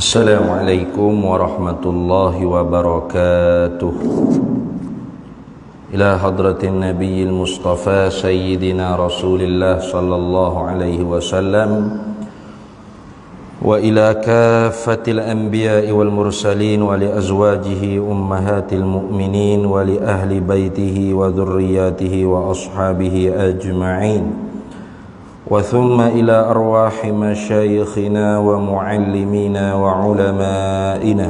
Assalamualaikum warahmatullahi wabarakatuh. Ila hadratin nabiyil mustafa sayyidina rasulillah sallallahu alaihi wasallam wa ila kaffatil anbiya'i wal mursalin wa li azwajihi ummahatil mu'minin wa li ahli baitihi wa dhurriyyatihi wa ashabihi ajma'in. وثم إلى أرواح مشايخنا ومعلمينا وعلمائنا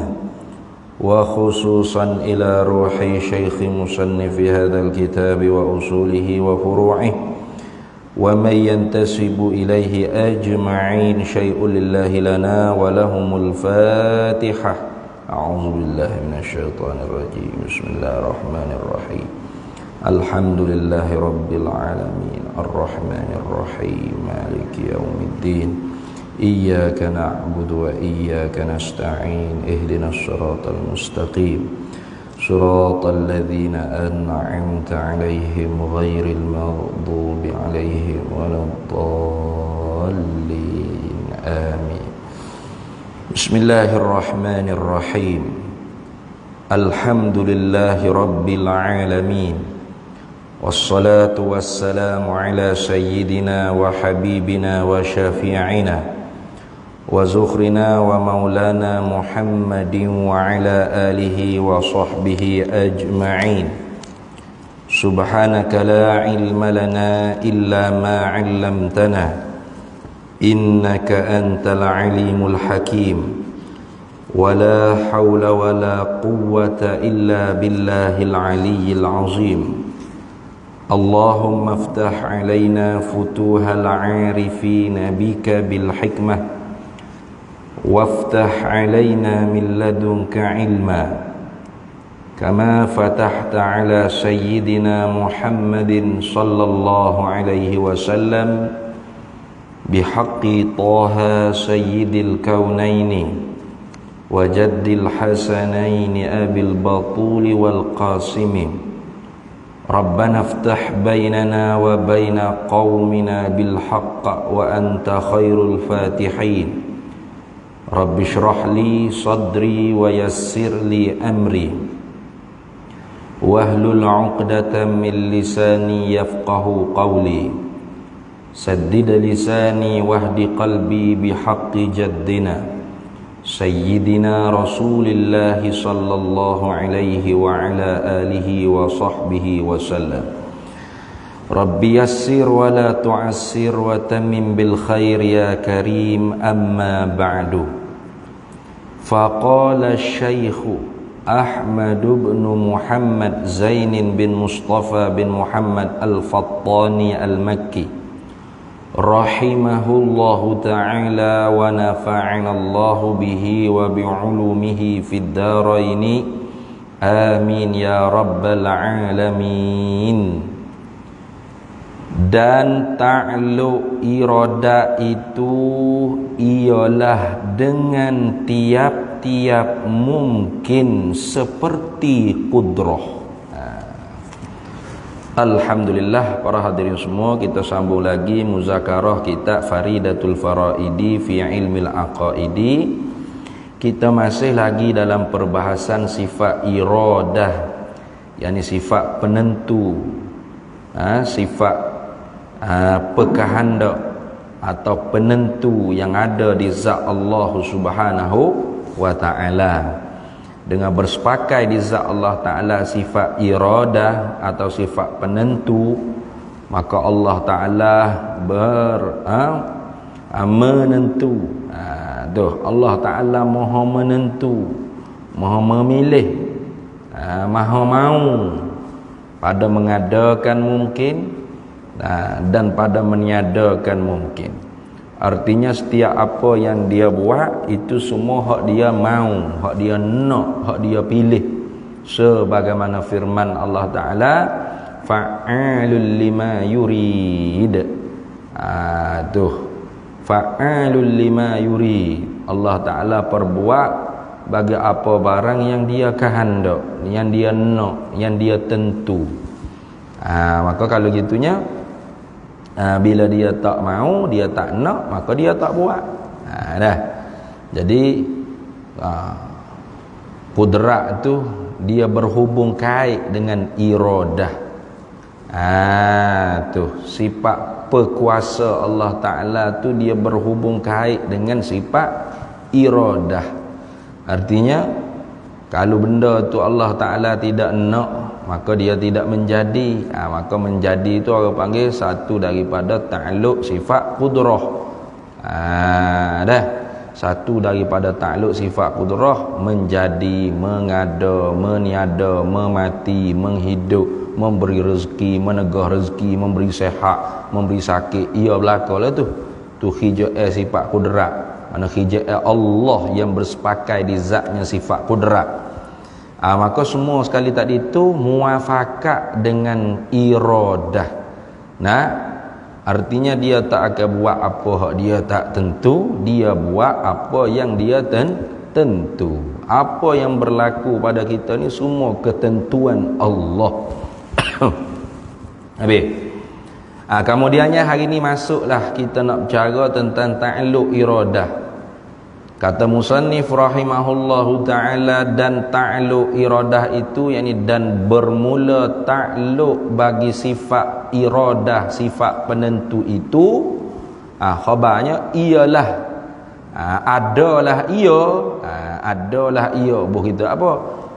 وخصوصا إلى روح شيخ مصنف هذا الكتاب وأصوله وفروعه ومن ينتسب إليه أجمعين شيء لله لنا ولهم الفاتحة. أعوذ بالله من الشيطان الرجيم. بسم الله الرحمن الرحيم. Alhamdulillahi Rabbil Alamin Ar-Rahmanir Rahim Maliki Yawmiddin Iyyaka na'budu wa iyyaka nasta'in Ihdinas siratal mustaqim Siratal ladzina an'amta 'alaihim ghairil maghdubi 'alaihim waladdallin. Amin. Bismillahirrahmanirrahim. Alhamdulillahi Rabbil Alamin. Wassalatu wassalamu ala sayyidina wa habibina wa syafi'ina wa zukhrina wa maulana Muhammadin wa ala alihi wa sahbihi ajma'in. Subhanaka la ilma lana illa ma 'allamtana innaka antal alimul hakim. Wa la hawla wa la quwwata illa billahil aliyyil azim. Allahumma aftah alaina futuhal arifina bika bil hikmah waftah alaina min ladunka ilma kama fatahta ala sayyidina Muhammadin sallallahu alaihi wasallam bihaqqi Taha sayyidil kaunaini wa jaddil hasanaini abil batuli wal qasimi. Rabbana aftah bainana wa baina qaumina bil haqq wa anta khairul fatihin. Rabbi shrah li sadri wa yassir li amri wahlul 'uqdatam min lisani yafqahu qawli. Saddid lisani wahdi qalbi bihaqqi jaddina Sayyidina Rasulillah sallallahu alaihi wa ala alihi wa sahbihi wa sallam. Rabbi yassir wa la tu'assir wa tamim bil khair ya karim. Amma ba'du. Faqala Syekh Ahmad bin Muhammad Zain bin Mustafa bin Muhammad Al-Fattani Al-Makki rahimahullahu ta'ala wa nafa'ana Allahu bihi wa bi'ulumihi fid dharaini amin ya rabbal alamin. Dan ta'lu irada itu ialah dengan tiap-tiap mungkin seperti kudrah. Alhamdulillah, para hadirin semua, kita sambung lagi muzakarah kita Faridatul Faraidi fi ilmil aqaidi. Kita masih lagi dalam perbahasan sifat iradah, yakni sifat penentu, sifat pekahandak atau penentu yang ada di zat Allah Subhanahu wa ta'ala. Dengan bersepakai di zat Allah Ta'ala sifat iradah atau sifat penentu, maka Allah Ta'ala menentu. Allah Ta'ala maha menentu, maha memilih, maha mau pada mengadakan mungkin dan pada meniadakan mungkin. Artinya setiap apa yang dia buat itu semua hak dia mau, hak dia nak, hak dia pilih. Sebagaimana firman Allah Ta'ala, fa'alul lima yurid. Fa'alul lima yurid. Allah Ta'ala perbuat bagi apa barang yang dia kehendak, yang dia nak, yang dia tentu. Maka kalau gitunya, bila dia tak mau, dia tak nak, maka dia tak buat. Dah. Jadi Qudrat tu dia berhubung kait dengan iradah. Tu sifat perkuasa Allah Ta'ala tu dia berhubung kait dengan sifat iradah. Artinya kalau benda tu Allah Ta'ala tidak nak, maka dia tidak menjadi. Maka menjadi itu orang panggil satu daripada ta'alluq sifat qudrah. Dah satu daripada ta'alluq sifat qudrah, menjadi, mengada, meniada, memati, menghidup, memberi rezeki, menegah rezeki, memberi sehat, memberi sakit. Ia berlakulah tu hijau sifat qudrat. Mana hijau Allah yang bersepakai di zatnya sifat qudrat. Maka semua sekali tadi itu muafakat dengan iradah. Artinya dia tak akan buat apa hak dia tak tentu, dia buat apa yang dia tentu. Apa yang berlaku pada kita ni semua ketentuan Allah. Habis. Kemudiannya hari ni masuklah kita nak bercara tentang ta'alluq iradah. Kata musannif rahimahullahu ta'ala, dan ta'alluq iradah itu yakni dan bermula ta'alluq bagi sifat iradah, sifat penentu itu, khabarnya ialah, adalah ia begitu apa?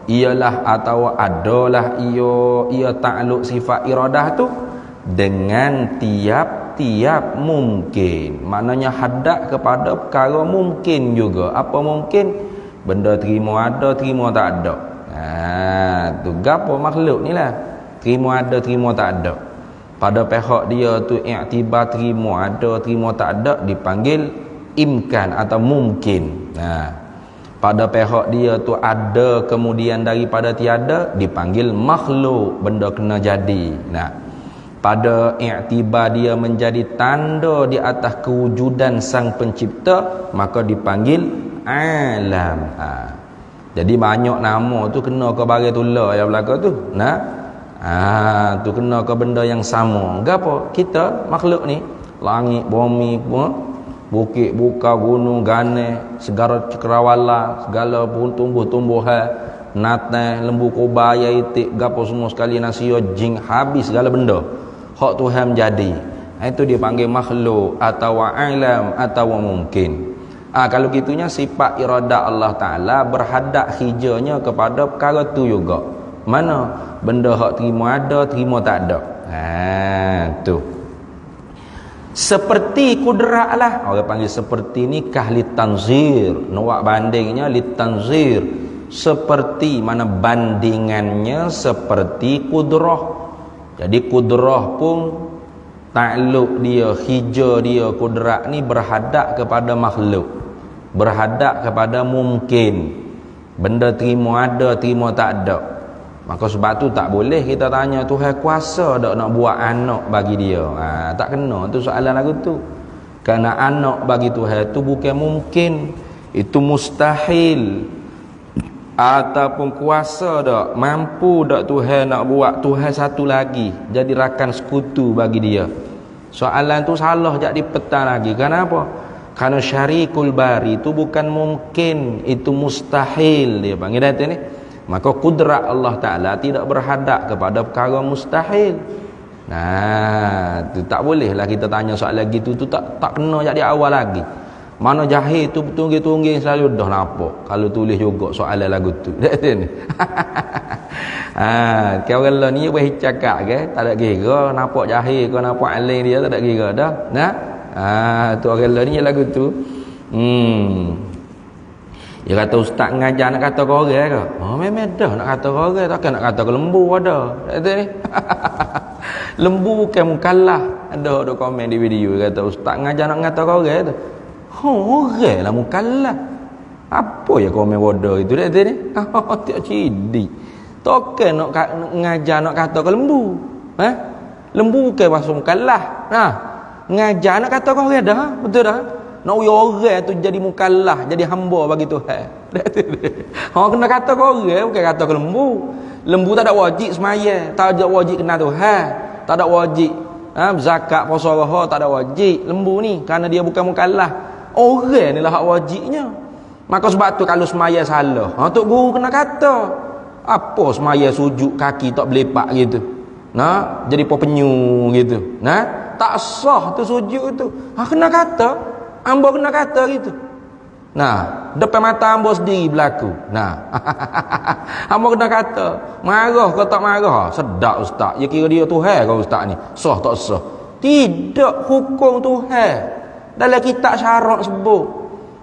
Ialah atau adalah ia ta'alluq sifat iradah tu dengan tiap-tiap mungkin. Maknanya hadap kepada perkara mungkin juga. Apa mungkin? Benda terima ada, terima tak ada. Tu gapo makhluk ni lah. Terima ada, terima tak ada. Pada pihak dia tu i'tibar terima ada, terima tak ada dipanggil imkan atau mungkin. Pada pihak dia tu ada kemudian daripada tiada dipanggil makhluk, benda kena jadi. Pada i'tibar dia menjadi tanda di atas kewujudan sang pencipta, maka dipanggil alam. Jadi banyak nama tu kena ke barang tulah yang belaka tu. Tu kena ke benda yang sama. Gapo? Kita makhluk ni, langit, bumi, bukit, buka, gunung, gane, segala cakrawala, segala pun tumbuh-tumbuhan, natai, lembu kobaya, itik, gapo semua sekali, nasio, jing, habis segala benda. Hak Tuhan menjadi. Itu dia panggil makhluk atau alam atau mungkin. Kalau gitunya sifat iradah Allah Ta'ala berhadap hijaunya kepada perkara tu juga. Mana? Benda hak terima ada, terima tak ada. Tu. Seperti kudrat lah. Orang panggil seperti ni kahli tanzir. Nawak bandingnya li tanzir. Seperti, mana bandingannya seperti kudrah. Jadi kudrah pun ta'alluq dia, hijau dia, kudrat ni berhadap kepada makhluk, berhadap kepada mungkin. Benda terima ada, terima tak ada. Maka sebab tu tak boleh kita tanya Tuhan kuasa tak nak buat anak bagi dia. Tak kena tu soalan lagu tu. Kerana anak bagi Tuhan tu bukan mungkin, itu mustahil. Ataupun kuasa tak, mampu tak Tuhan nak buat Tuhan satu lagi jadi rakan sekutu bagi dia. Soalan tu salah jadi petang lagi. Kenapa? Kerana syarikul bari itu bukan mungkin, itu mustahil dia panggil dah ni. Maka kudrat Allah Ta'ala tidak berhadap kepada perkara mustahil. Tu tak boleh lah kita tanya soalan gitu tu, tak kena jadi awal lagi. Mana jahil tu tungging-tungging selalu dah nampak kalau tulis juga soalan lagu tu. Dak ni. Kau orang ni boleh cakap ke, tak ada kira nampak jahil ke nampak alim dia, tak ada kira dah. Tu orang ni lagu tu. Dia kata ustaz ngajar nak kata kau orang ke? Memang dah nak kata kau orang, takkan nak kata ke lembu ada. Dak ni. Lembu bukan mukallaf. Ada komen di video kata ustaz ngajar nak kata kau orang tu. Orang lah mukallaf. Apa ya komen bodoh itu dah ni? Tak cidi. Token nak ngajar nak kata ke lembu. Lembu bukan pasal mukallaf. Ngajar nak kata kau orang dah. Betul dah. Nak orang tu jadi mukallaf, jadi hamba bagi Tuhan. Kena kata kau orang, bukan kata ke lembu. Lembu tak ada wajib semaya, tak ada wajib kenal Tuhan, tak ada wajib zakat, puasa, tak ada wajib lembu ni kerana dia bukan mukallaf. Orang ni lah hak wajibnya. Maka sebab tu kalau semaya salah, tok guru kena kata. Apa semaya sujud kaki tak berlepak gitu. Nah, jadi penyu gitu. Nah, tak sah tu sujud tu. Kena kata. Hamba kena kata gitu. Nah, depan mata hamba sendiri berlaku. Nah, hamba kena kata. Marah ke tak marah? Sedap ustaz. Ya kira dia Tuhan ke ustaz ni? Sah tak sah? Tidak, hukum Tuhan. Dalam kitab syarat sebut.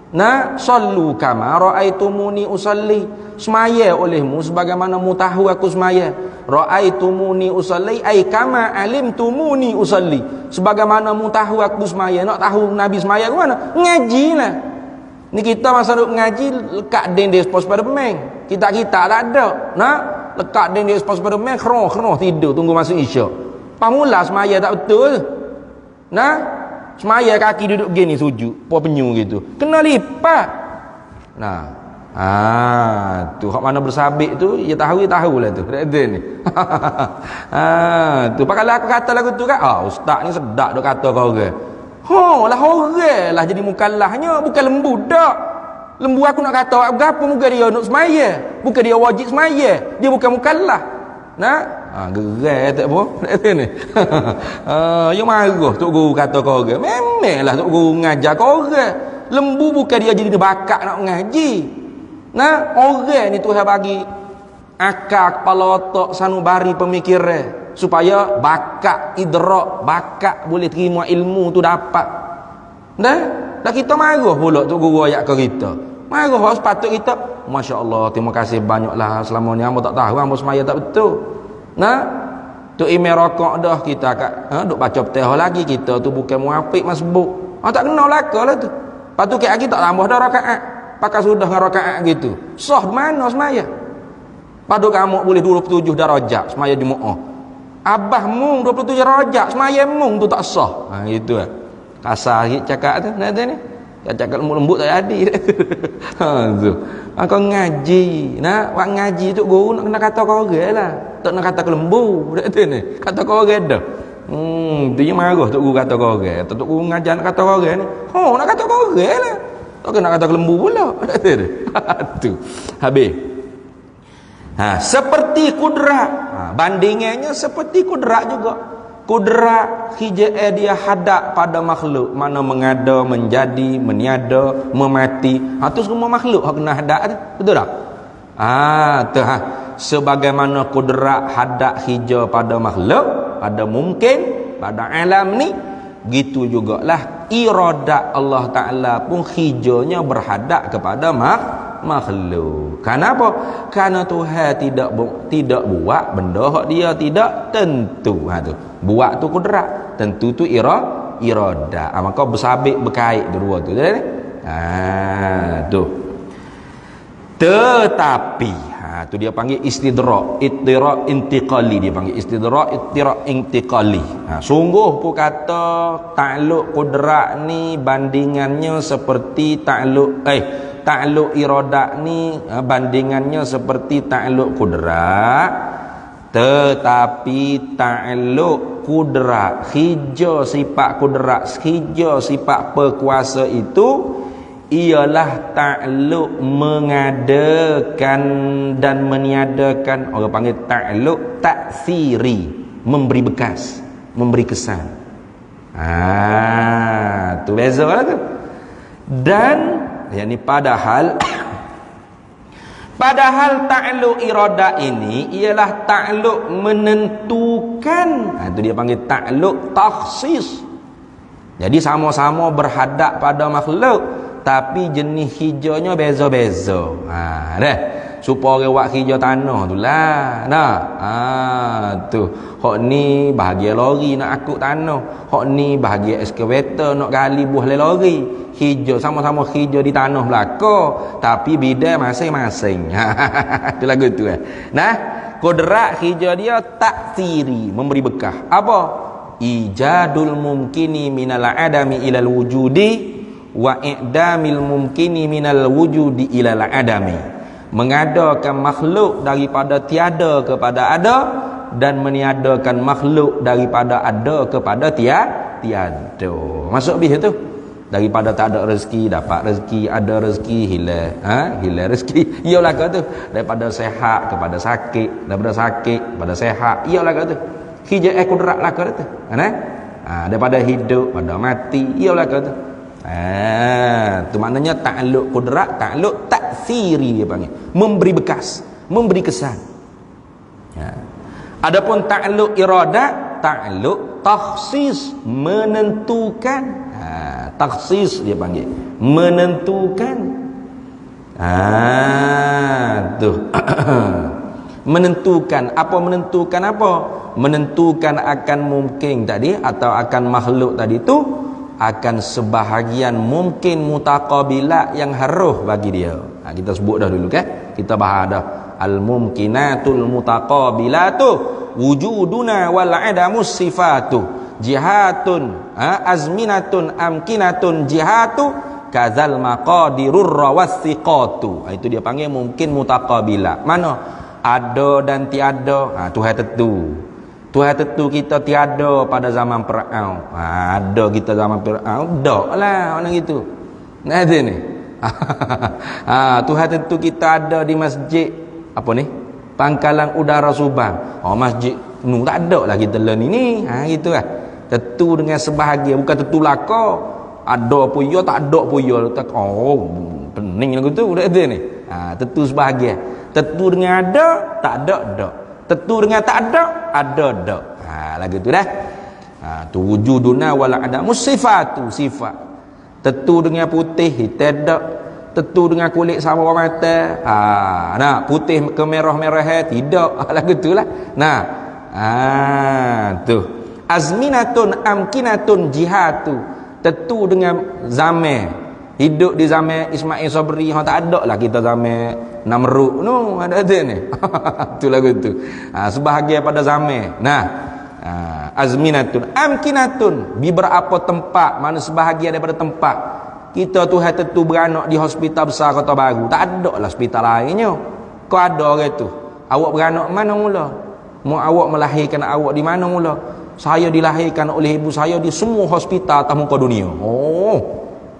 Nah, sallu kama ra'aitumuni usalli. Semaya olehmu sebagaimana mu tahu aku semaya. Ra'aitumuni usalli ai kama alimtumuni usalli. Sebagaimana mu tahu aku semaya. Nak tahu Nabi semaya ke mana? Ngajilah. Ni kita masa duk ngaji lekat din dia spos pada pemeng. Kita tak ada. Nah, lekat din dia spos pada pemeng, keroh tidur tunggu masuk isyak. Pamula semaya tak betul. Nah, semaya kaki duduk gini sujud, penyu gitu. Kena lipat. Nah, tu hak mana bersabit tu, ya tahulah tu. Ada ni. Tu pakai aku kata lagu tu kan. Ustaz ni sedap duk kata kau orang. Lah orang lah jadi mukallahnya, bukan lembu dak. Lembu aku nak kata apa muka dia nak semaya, bukan dia wajib semaya. Dia bukan mukallah. Nah, gerai tak apa. Ni. Yang marah tok guru kata kau orang. Memanglah tok guru ngajar kau orang. Lembu bukan dia jadi bakat nak ngaji. Nah, orang ni Tuhan bagi akal, kepala otak, sanubari pemikiran supaya bakat idrak, bakat boleh terima ilmu tu dapat. Dah kita marah pula tok guru ayat ke kita. Marah sepatut kita, masya-Allah, terima kasih banyaklah selama ni hamba tak tahu hamba semaya tak betul. Nah, tu email rokok dah kita kat duk baca petah lagi kita tu bukan muafik masbuk. Tak kena lakalah tu. Patu ke lagi tak tambah dah rakaat. Pakai sudah dengan rakaat gitu. Sah mana semaya? Padu kamu boleh 27 darajat semaya Jumaat. Abah mung 27 darajat semaya mung tu tak sah. Gitu lah. Kasar sikit cakap tu nanti ni. Cakap lembut tak jadi. Tu. Kau ngaji. Nah, wak ngaji tu guru nak kena kata kau orang lah. Tak nak kata ke lembu. Tu ni. Kata kau orang dah. Tu yang marah tok guru kata kau orang. Tok guru ngajar nak kata kau orang ni. Nak kata kau orang lah. Tak kena kata ke lembu pula. Tu. Habis. Seperti kudrat. Bandingannya seperti kudrat juga. Kudrat hijai dia hadap pada makhluk, mana mengada, menjadi, meniada, memati. Tu semua makhluk hak kena hadap tu. Betul tak? Tu sebagaimana kudrat hadap hijau pada makhluk, pada mungkin, pada alam ni, gitu jugalah iradat Allah Taala pun hijaunya berhadap kepada makhluk. Kenapa? Karena Tuhan tidak buat benda hak dia tidak tentu. Tu. Buat tu kudrat, tentu tu iradah. Maka bersabit berkait dua tu. Tu. Tetapi tu dia panggil istidrak intiqali, dia panggil istidrak intiqali. Sungguh pun kata takluk kudrat ni bandingannya seperti takluk iradat ni bandingannya seperti takluk kudrat, tetapi takluk kudrat hijau sifat kudrat, hijau sifat berkuasa itu ialah takluk mengadakan dan meniadakan. Orang panggil takluk taksiri, memberi bekas, memberi kesan. Tu beza lah tu. Dan yakni padahal takluk iradah ini ialah takluk menentukan. Itu dia panggil takluk takhsis. Jadi sama-sama berhadap pada makhluk, tapi jenis hijaunya beza-beza. Dah. Supaya orang buat hijau tanah tu lah. Tu. Hak ni bahagia lori nak akut tanah. Hak ni bahagia excavator nak gali buah lori. Hijau sama-sama hijau di tanah belaka, tapi bidai masing-masing. Itu lagu tu Nah, kodrat hijau dia taksiri, memberi bekah. Apa? Ijadul mumkini minal adami ilal wujudi wa i'damil mumkini minal wujudi ilal adami. Mengadakan makhluk daripada tiada kepada ada, dan meniadakan makhluk daripada ada kepada tiada. Masuk habis tu. Daripada tak ada rezeki dapat rezeki, ada rezeki hilang, hilang rezeki. Iyalah kata tu. Daripada sehat kepada sakit, daripada sakit kepada sehat. Iyalah kata tu. Hijab kudrat lah kata tu. Daripada hidup pada mati. Iyalah kata tu. Tu maknanya ta'alluq kudrat, ta'alluq ta'thiri dia panggil. Memberi bekas, memberi kesan. Adapun ta'alluq iradat, ta'alluq takhsis, menentukan. Takhsis dia panggil, menentukan. Tu menentukan apa? Menentukan apa? Menentukan akan mungkin tadi atau akan makhluk tadi tu akan sebahagian mungkin mutaqabilat yang harus bagi dia. Kita sebut dah dulu kan, kita bahas dah al-mumkinatul mutaqabilatu wujuduna wal adamus sifatu jihatun azminatun amkinatun jihatu kadzal maqadirur rawathiqatu. Itu dia panggil mungkin mutaqabilah. Mana ada dan tiada, Tuhan tentu. Tuhan tentu kita tiada pada zaman Firaun. Ada kita zaman Firaun, daklah orang gitu. Nah ada ni. Tuhan tentu kita ada di masjid apa ni? Pangkalan Udara Subang. Masjid nu tak ada lah kita learn ini. Gitu lah. Tentu dengan sebahagian, bukan tentu laka. Ada pun ya, tak ada pun ya. Pening lagu tu dah ada ni. Tentu sebahagian. Tentu dengan ada, tak ada, ada. Tentu dengan tak ada, ada. Lagu tu dah. Tu wujuduna wal adamu sifatu, sifat. Tentu dengan putih, hitam tak. Tentu dengan kulit sama orang mata. Putih ke merah-merah tidak. Lagu tu lah. Tu. Azminatun amkinatun jihatu, tentu dengan zaman. Hidup di zaman Ismail Sabri, tak ada lah kita zaman Namrud ada ni. Tu lagu tu. Sebahagian pada zaman. Azminatun amkinatun, beberapa tempat, mana sebahagian daripada tempat. Kita Tuhan tentu beranak di hospital besar Kota Baru, tak ada lah hospital lainnya. Kau ada orang tu, awak beranak mana mula? Mau awak melahirkan awak di mana mula? Saya dilahirkan oleh ibu saya di semua hospital atas muka dunia.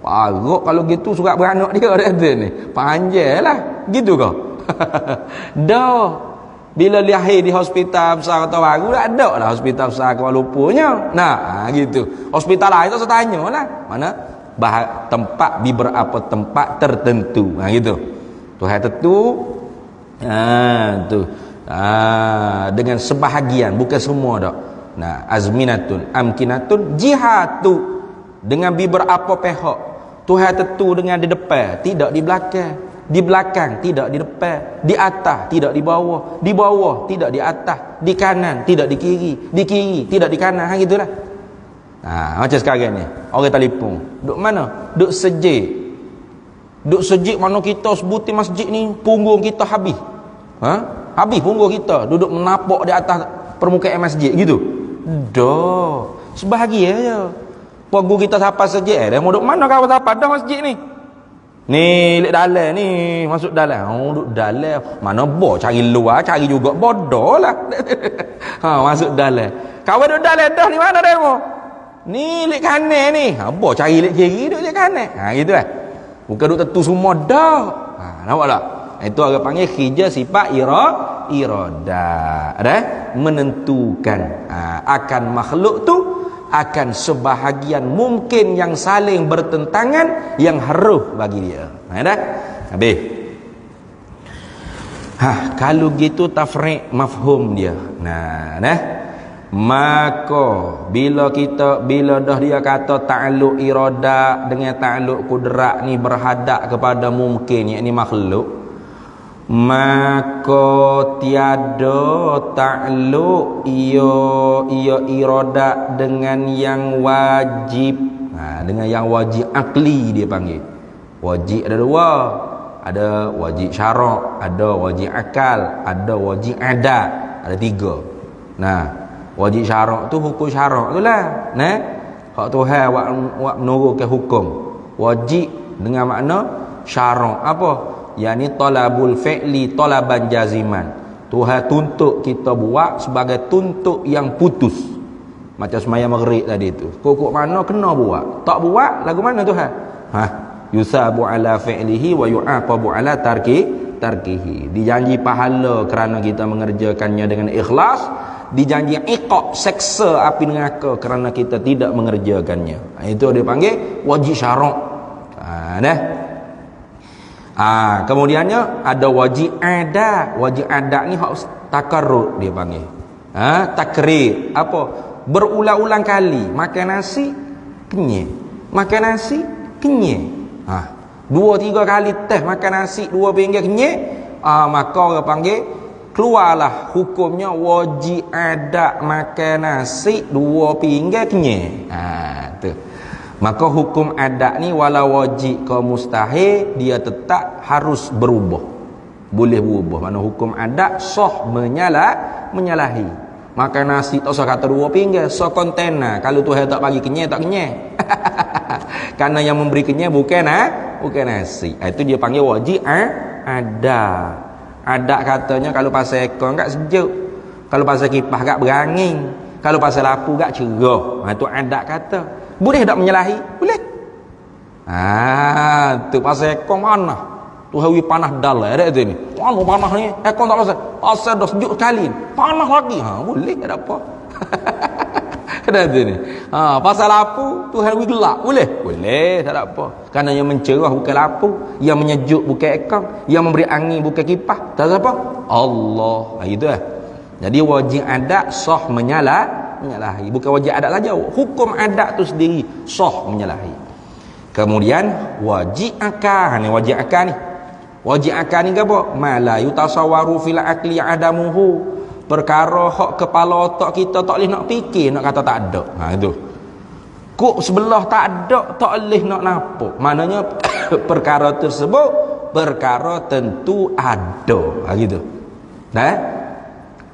Paruk kalau gitu surat beranak dia ada ni. Panjang lah. Gitu kau? Dah. Bila lahir di hospital besar Kota Baru, tak ada lah hospital besar Kuala Lumpurnya. Gitu. Hospital lain tu saya tanya lah. Mana? Tempat, di beberapa tempat tertentu. Gitu. Tuhan tentu. Tu. Dengan sebahagian, bukan semua dak. Azminatun amkinatun jihatu, dengan beberapa pihak. Tuhan tentu dengan di depan, tidak di belakang. Di belakang, tidak di depan. Di atas, tidak di bawah. Di bawah, tidak di atas. Di kanan, tidak di kiri. Di kiri, tidak di kanan. Gitulah. Macam sekarang ni, orang telefon, duk mana? Duk sejik. Duk sejik mana kita sebutin masjid ni, punggung kita habis. Habis punggung kita, duduk menapak di atas permukaan masjid gitu. Dah, sebahagian je. Punggung kita sampai sejik. Dah mau duk mana kau sampai dah masjid ni? Ni lek dalam ni, masuk dalam. Duk dalam. Mana boh cari luar, cari juga bodoh lah. Masuk dalam. Kau duk dalam dah ni mana dah mo? Ni lek kanan ni. Boh cari lek kiri, duk lek kanan. Gitu lah. Bukan duk tentu semua dah. Nampak tak? Itu orang panggil hijab sifat irada. Menentukan akan makhluk tu, akan sebahagian mungkin yang saling bertentangan yang harus bagi dia. Habis. Kalau gitu tafriq mafhum dia. Maka bila dah dia kata ta'alluq irada dengan ta'alluq kudrat ni berhadap kepada mungkin, yakni makhluk, maka tiada ta'alluq ia irada dengan yang wajib. Dengan yang wajib akli dia panggil. Wajib ada dua. Ada wajib syarak, ada wajib akal, ada wajib adat. Ada tiga. Wajib syarak tu hukum syarak tu lah. Hak Tuhan wak menurunkan hukum. Wajib dengan makna syarak apa? Yani talabul fi'li talaban jaziman. Tuhan tuntut kita buat sebagai tuntut yang putus. Macam semaya maghrib tadi tu. Kok mana kena buat? Tak buat lagu mana Tuhan? Yusabu ala fi'lihi wa yu'aqabu ala tarkihi. Dijanji pahala kerana kita mengerjakannya dengan ikhlas, dijanji iqab, seksa api neraka kerana kita tidak mengerjakannya. Itu dia panggil wajib syarak. Kemudiannya ada wajib adat. Wajib adat ni hak takarrur dia panggil. Takrir. Apa? Berulang-ulang kali makan nasi kenyang. Makan nasi kenyang. 2-3 kali teh makan nasi 2 pinggir kenyang, maka orang panggil keluarlah hukumnya wajib adat makan nasi 2 pinggir kenyang. Tu. Maka hukum adat ni walau wajib ke mustahil, dia tetap harus berubah. Boleh berubah. Mana hukum adat sah menyalahi. Makan nasi tak usah kata 2 pinggir, so kontena. Kalau Tuhan tak bagi kenyang, tak kenyang. Karena yang memberi kenyang bukan nasi. Itu dia panggil wajib adat. Adat katanya kalau pasal ekor enggak sejuk, kalau pasal kipas enggak berangin, kalau pasal lapu enggak cerah. Itu adat kata. Boleh tak menyalahi? Boleh. Tu pasal ekor mana? Tuhan wi panas dalam ada tu ni. Mana panas ni? Ekor tak pasal dah sejuk sekali. Panas lagi. Boleh tak apa. Ada tu ni. Pasal lapu Tuhan wi gelap. Boleh? Boleh, tak ada apa. Kerana yang mencerah bukan lapu, yang menyejuk bukan ekor, yang memberi angin bukan kipas. Tak ada apa? Allah. Itu lah. Jadi wajib adat sah menyalahi. Bukan wajib adat saja. Hukum adat tu sendiri sah menyalahi. Kemudian wajib akal. Ni wajib akal ni. Wajib akal ni apa? Ma la yutasawwaru fil aqli adamuhu. Perkara hak kepala otak kita tak boleh nak fikir, nak kata tak ada. Itu. Kok sebelah tak ada, tak boleh nak nampak. Maknanya perkara tersebut perkara tentu ada. Gitu.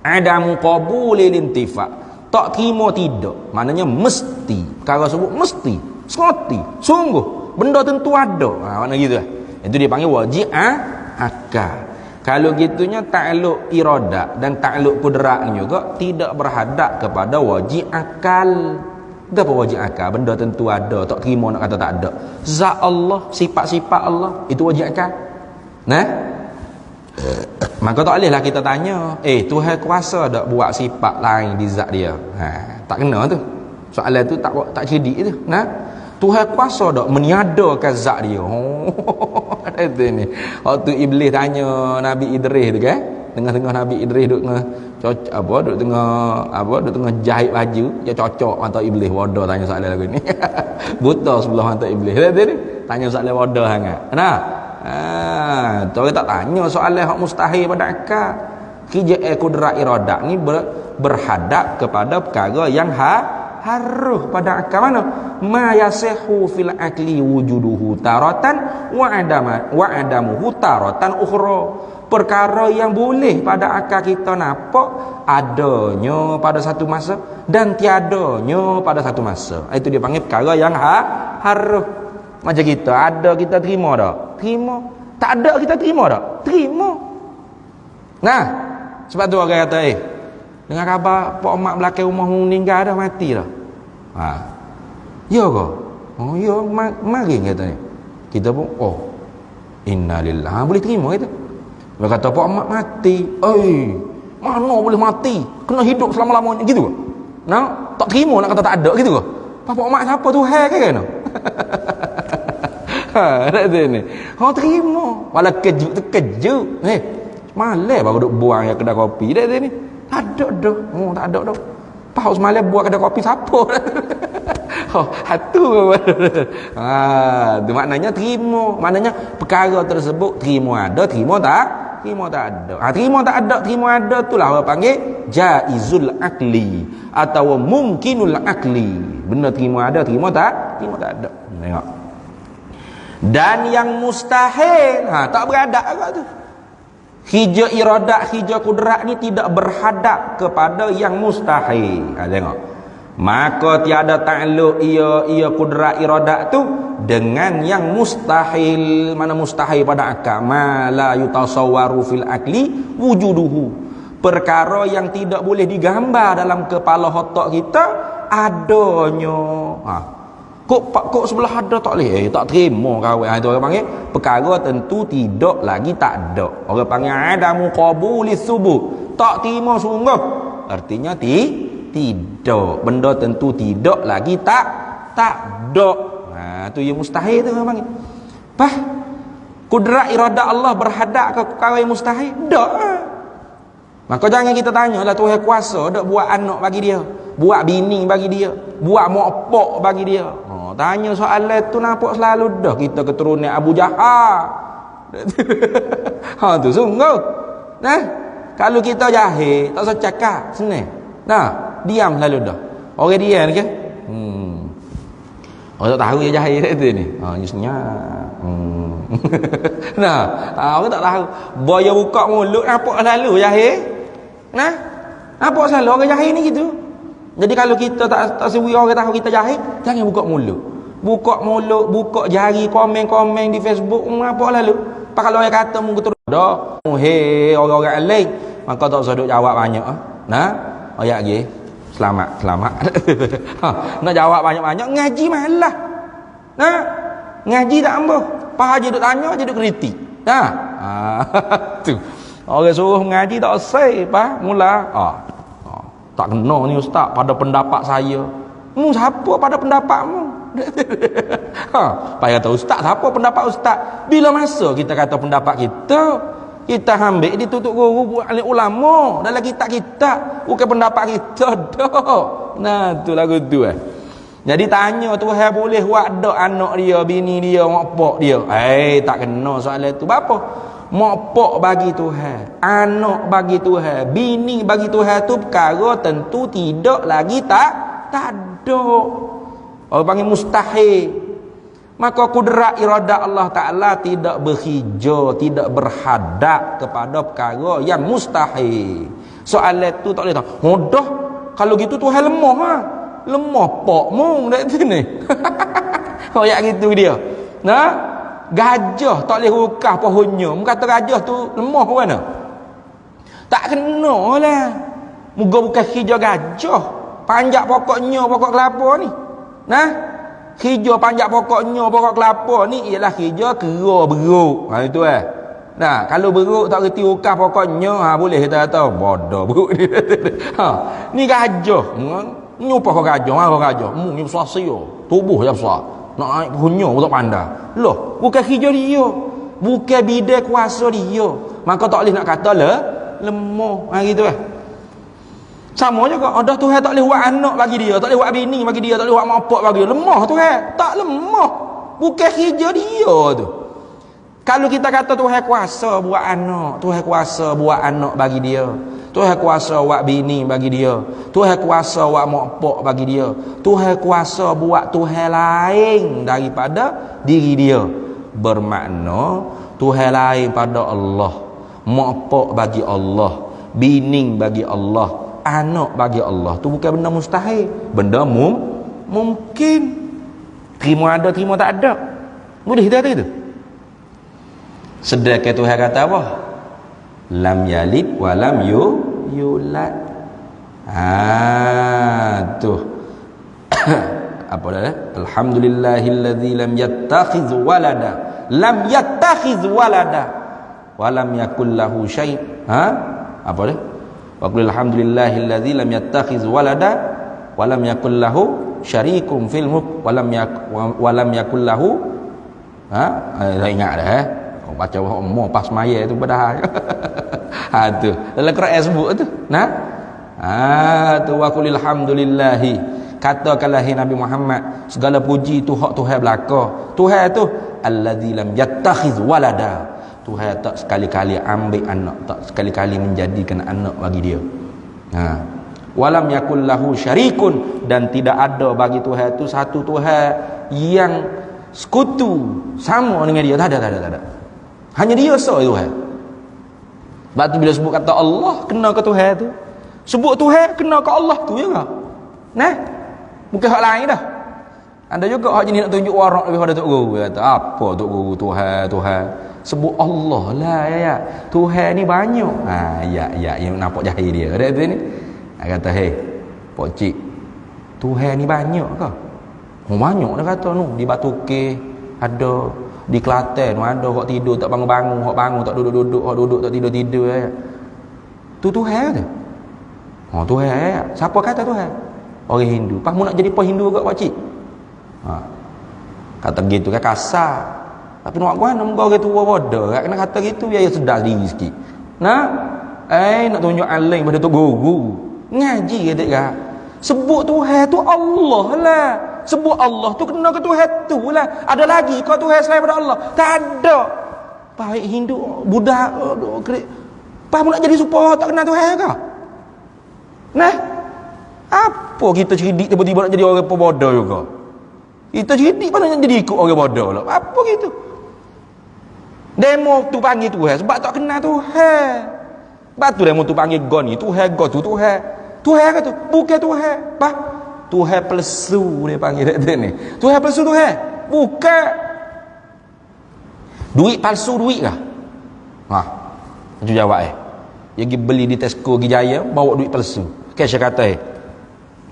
Adamu qabulil intifa. Tak terima tidak. Maknanya mesti. Perkara tersebut mesti. Serti. Sungguh. Benda tentu ada. Maknanya gitu. Itu dia panggil wajib akal. Kalau gitunya ta'alluq iradat dan ta'alluq kudrat ni juga tidak berhadap kepada wajib akal. Apa wajib akal? Benda tentu ada, tak terima nak kata tak ada. Zat Allah, sifat-sifat Allah, itu wajib akal. Maka tak bolehlah kita tanya, Tuhan kuasa tak buat sifat lain di zat dia? Tak kena tu. Soalan tu tak cerdik tu. Tuhan kuasa tak meniadakan zat dia? Itu ni. Waktu Iblis tanya Nabi Idris tu kan, tengah-tengah Nabi Idris duk tengah jahit baju, dia cocok mata Iblis bodoh tanya soalan lagu ni. Buta sebelah mata Iblis. Itu ni. Tanya soalan bodoh sangat. Tu orang tak tanya soalan hak mustahil pada akal. Kijai kudrat iradat ni berhadap kepada perkara yang harus pada akal. Mana ma yasihu fil akli wujuduhu taratan wa adamuhu taratan ukhra. Perkara yang boleh pada akal kita nampak adanya pada satu masa dan tiadanya pada satu masa. Itu dia panggil perkara yang harus. Macam kita ada, kita terima tak? Terima. Tak ada, kita terima tak? Terima. Sebab tu orang kata dengar khabar pak mak belakang rumah meninggal dah, mati dah. Ya ke? Ya, mari katanya. Kita pun innalillahi. Boleh terima kita. Dia kata pak mak mati. Mana boleh mati? Kena hidup selama-lamanya gitu ke? Tak terima nak kata tak ada gitu ke? Pak mak siapa Tuhan kan? Tak ni. Terima. Walau kejut. Malah baru duk buang yang kedai kopi dah ni. Tak ada dah. Tak ada dah. Pau semalam buat kedai kopi siapa? Hatu. Tu maknanya terima. Maknanya perkara tersebut terima ada, terima tak? Terima tak ada. Terima tak ada, terima ada itulah orang panggil jaizul akli atau mungkinul akli. Benda terima ada, terima tak? Terima tak ada. Tengok. Dan yang mustahil, tak beradab agak tu. Hija iradat, hija kudrat ni tidak berhadap kepada yang mustahil. Tengok. Maka tiada ta'alluq ia kudrat iradat tu dengan yang mustahil. Mana mustahil pada akal? Ma la yutasawwaru fil akli wujuduhu. Perkara yang tidak boleh digambar dalam kepala otak kita adanya. Kok sebelah ada tak boleh, tak terima kawan. Itu orang panggil perkara tentu tidak lagi tak ada. Orang panggil adamu qabulis subut, tak terima sungguh, artinya tidak, benda tentu tidak lagi tak ada. Tu yang mustahil tu orang panggil. Kudrat iradah Allah berhadap ke perkara yang mustahil? Tak. Maka jangan kita tanya lah Tuhan kuasa dak buat anak bagi dia, buat bini bagi dia, buat mak pak bagi dia. Tanya soalan tu nampak selalu dah kita keturunan Abu Jahal. Tu sungguh. Kalau kita jahil, tak usah cakap, senang. Diam selalu dah. Orang diam ke? Orang tak tahu dia jahil tu ni. Jusnya. Orang tak tahu. Boya buka mulut nampak selalu jahil. Nampak selalu orang jahil ni gitu. Jadi kalau kita tak sewi orang tahu kita jahil, jangan buka mulut. Buka jari komen-komen di Facebook, apa lalu. Kalau orang kata mungkin terus dah, orang-orang lain, maka tak usah duk jawab banyak. Ayat lagi. Selamat. Nak jawab banyak-banyak ngaji malah. Ngaji tak ambo. Pak haji duk tanya, je duk kritik. Tu. Orang suruh ngaji tak selesai, pak mula. Tak kena ni ustaz pada pendapat saya. Siapa pada pendapatmu? Payah tahu ustaz, siapa pendapat ustaz? Bila masa kita kata pendapat kita ambil ditutup guru buat ulama dalam kitab-kitab, bukan pendapat kita dah. Tu lagu tu Jadi tanya Tuhan boleh buat dak anak dia, bini dia, mak pak dia. Tak kena soalan tu. Apa? Mak pak bagi Tuhan, anak bagi Tuhan, bini bagi Tuhan tu perkara tentu tidak lagi tak ada. Orang panggil mustahil. Maka kudrat iradat Allah Ta'ala tidak berhijau, tidak berhadap kepada perkara yang mustahil. Soalan tu tak boleh tahu. Mudah. Kalau gitu Tuhan lemah lemah pokmu dak sini. Kayak gitu dia. Gajah tak boleh rukah pohonnya. Kata gajah tu lemah ke mana? Tak kena lah. Moga bukan hijau gajah. Panjat pokoknya, pokok kelapa ni. Hijau panjat pokoknya, pokok kelapa ni ialah hijau kera beruk. Itu kalau beruk tak reti rukah pokoknya, boleh kita kata bodoh beruk ni. Ni gajah. Nyumpah ke gajah, marah gajah. Ni besar sia. Tubuh je besar. Nak naik pohonnya pun tak pandai. Loh, bukan hijau dia. Bukan bidai kuasa dia. Maka tak boleh nak kata lemah. Gitu Sama juga. Dah Tuhan tak boleh buat anak bagi dia, tak boleh buat bini bagi dia, tak boleh buat mak pak bagi dia. Lemah Tuhan. Tak lemah. Bukan hijau dia tu. Kalau kita kata Tuhan kuasa buat anak, Tuhan kuasa buat anak bagi dia, Tuhan kuasa buat bini bagi dia, Tuhan kuasa buat mak pak bagi dia, Tuhan kuasa buat Tuhan lain daripada diri dia, bermakna Tuhan lain pada Allah, mak pak bagi Allah, bini bagi Allah, anak bagi Allah. Tu bukan benda mustahil, benda mungkin. Terima ada, terima tak ada, boleh kita kata gitu. Sedangkan Tuhan kata apa? Lam yalid wa lam yulad. Tu apa dah? Alhamdulillahilladzi lam yattakhiz walada. Lam yattakhiz walada wa lam yakul lahu syai'. Apa dah? Wa qul alhamdulillahilladzi lam yattakhiz walada wa lam yakul lahu syarikum fil mulk wa lam yakul lahu dah ingat dah baca umur pas maya tu padahal. Tu dalam Quran sebut tu. Tu wa qul alhamdulillahi, katakanlah Nabi Muhammad segala puji tu hak Tuhan belaka. Tuhan tu allazi lam yattakhiz walada. Tuhan tak sekali-kali ambil anak, tak sekali-kali menjadikan anak bagi dia. Walam yakul lahu syarikun, dan tidak ada bagi Tuhan tu satu Tuhan yang sekutu sama dengan dia. Tak ada. Hanya dia saja Tuhan. Sebab tu bila sebut kata Allah, kena ke Tuhan tu. Sebut Tuhan, kena ke Allah tu juga. Bukan hak lain dah. Ada juga hak jenis nak tunjuk warak lebih pada Tok Guru. Kata, apa Tok Guru, Tuhan. Sebut Allah lah ya. Tuhan ni banyak. Ya yang nampak jahil dia. Ada tu ni. Kata, Pak Cik, Tuhan ni banyak ke? Oh, banyak dia kata tu. Di Batu Ke ada, di Kelantan ada hok tidur tak bangun-bangun, hok bangun tak duduk-duduk, hok duduk tak tidur-tidur. Tu Tuhan tu. Oh, Tuhan. Siapa kata Tuhan? Orang Hindu. Pas mu nak jadi Hindu ke pak cik? Kata gitu kan kasar. Tapi nak gua nak orang tua bodoh, kena kata gitu biar sedar diri sikit. Nah, nak tunjuk aling pada tu guru. Ngaji kata kak. Sebut Tuhan tu Allah lah. Sebut Allah tu kena ke Tuhan tu lah. Ada lagi kau Tuhan selain pada Allah? Tak ada. Baik Hindu, Buddha, pas mu nak jadi supaya tak kenal Tuhan ke? Nah, apa kita cerdik tiba-tiba nak jadi orang bodoh juga? Kita cerdik mana nak jadi ikut orang bodoh lah. Apa gitu? Demo tu panggil Tuhan sebab tak kenal Tuhan. Sebab tu demo tu panggil God ni. Tuhan God tu Tuhan. Tuhan ke tu? Bukan Tuhan. Apa? Tuhan palsu dia panggil dia ni. Tuhan palsu Tuhan. Bukan. Duit palsu duit kah? Macam jawab dia pergi beli di Tesco pergi Jaya bawa duit palsu. Cashier kata